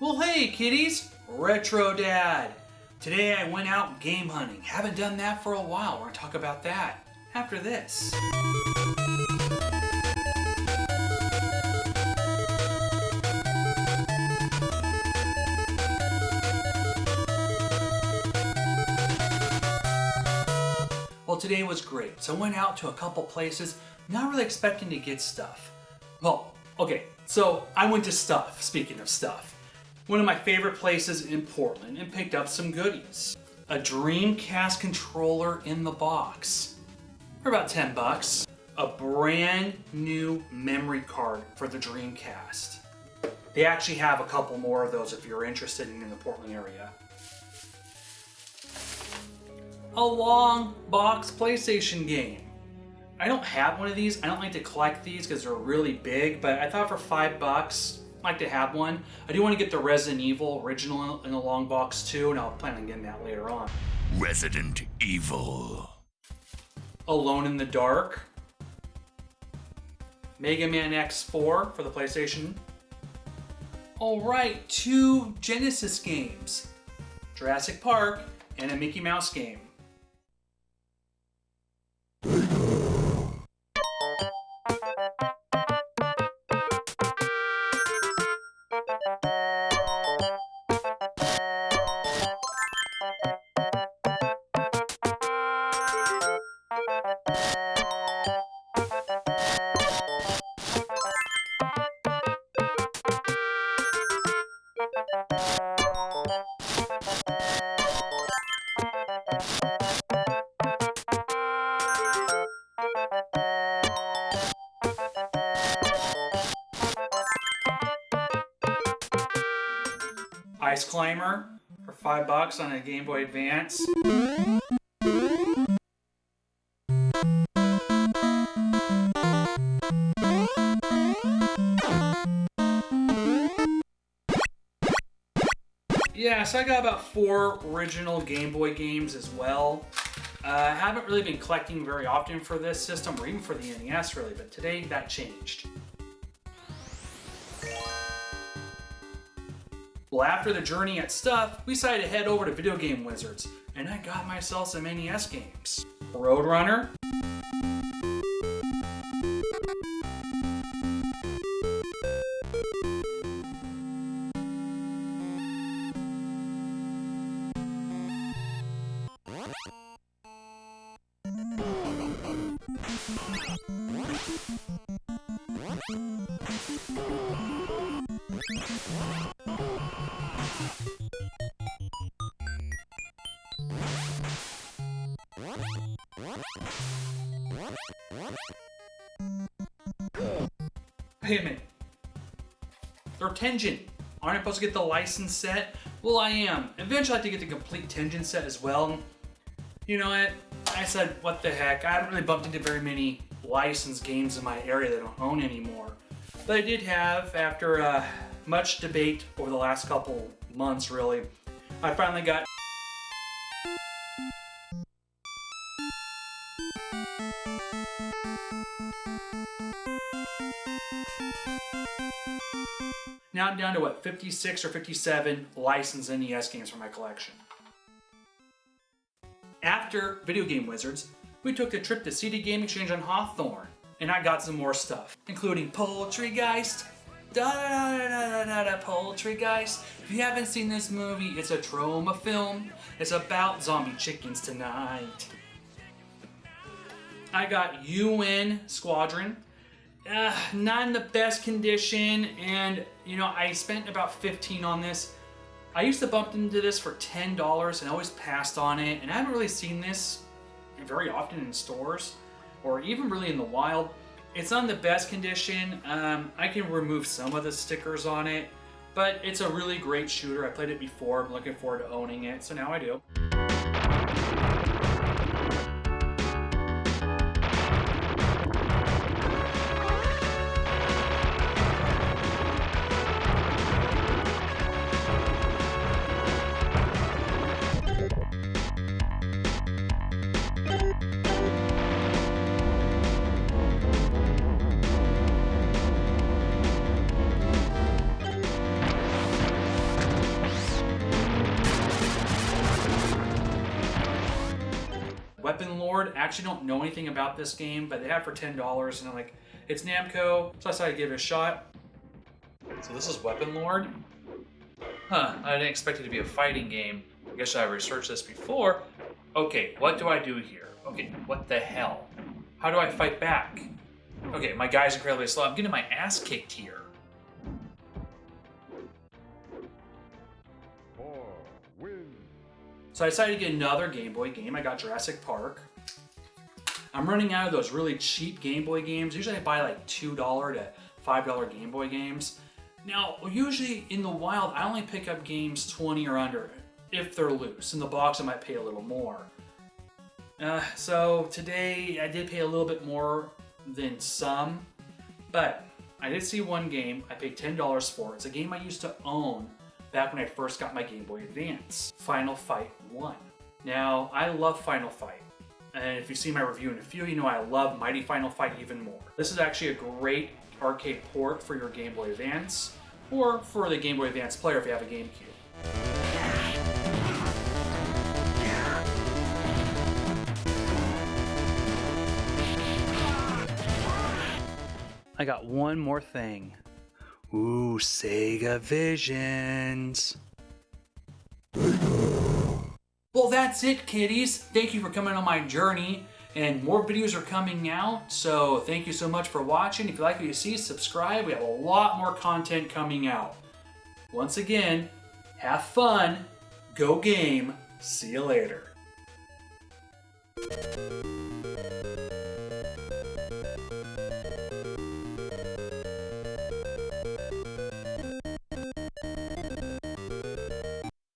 Well, hey kiddies, Retro Dad. Today I went out game hunting. Haven't done that for a while. We're going to talk about that after this. Well, today was great. So I went out to a couple places, not really expecting to get stuff. Well, okay, so I went to Stuff, speaking of stuff. One of my favorite places in Portland, and picked up some goodies. A Dreamcast controller in the box for about $10. A brand new memory card for the Dreamcast. They actually have a couple more of those if you're interested in the Portland area. A long box PlayStation game. I don't have one of these. I don't like to collect these because they're really big, but I thought for $5, I'd like to have one. I do want to get the Resident Evil original in a long box too, and I'll plan on getting that later on. Resident Evil. Alone in the Dark. Mega Man X4 for the PlayStation. Alright, 2 Genesis games. Jurassic Park and a Mickey Mouse game. Ice Climber for $5 on a Game Boy Advance. Yeah, so I got about 4 original Game Boy games as well. I haven't really been collecting very often for this system, or even for the NES really, but today that changed. Well, after the journey at Stuff, we decided to head over to Video Game Wizards, and I got myself some NES games. Roadrunner. Wait a minute. They're Tengen. Aren't I supposed to get the license set? Well, I am. Eventually I have to get the complete Tengen set as well. You know what? I said, what the heck? I haven't really bumped into very many licensed games in my area that I don't own anymore. But I did have, after much debate over the last couple months really, I finally got now I'm down to what, 56 or 57 licensed NES games for my collection. After Video Game Wizards, we took a trip to CD Game Exchange on Hawthorne, and I got some more stuff, including Poultrygeist. Poultrygeist. If you haven't seen this movie, it's a trauma film. It's about zombie chickens tonight. I got UN Squadron. Not in the best condition, and you know, I spent about $15 on this. I used to bump into this for $10 and always passed on it, and I haven't really seen this very often in stores or even really in the wild. It's not in the best condition. I can remove some of the stickers on it, but it's a really great shooter. I played it before. I'm looking forward to owning it, so now I do. Weapon Lord. I actually don't know anything about this game, but they have it for $10, and I'm like, it's Namco, so I decided to give it a shot. So this is Weapon Lord. Huh, I didn't expect it to be a fighting game. I guess I researched this before. Okay, what do I do here? Okay, what the hell? How do I fight back? Okay, my guy's incredibly slow. I'm getting my ass kicked here. So I decided to get another Game Boy game. I got Jurassic Park. I'm running out of those really cheap Game Boy games. Usually I buy like $2 to $5 Game Boy games. Now, usually in the wild, I only pick up games 20 or under if they're loose. In the box, I might pay a little more. So today, I did pay a little bit more than some, but I did see one game I paid $10 for. It's a game I used to own back when I first got my Game Boy Advance, Final Fight 1. Now, I love Final Fight. And if you see my review in a few, you know I love Mighty Final Fight even more. This is actually a great arcade port for your Game Boy Advance, or for the Game Boy Advance player if you have a GameCube. I got one more thing. Ooh, Sega Visions. Well, that's it, kiddies. Thank you for coming on my journey. And more videos are coming out, so thank you so much for watching. If you like what you see, subscribe. We have a lot more content coming out. Once again, have fun, go game, see you later.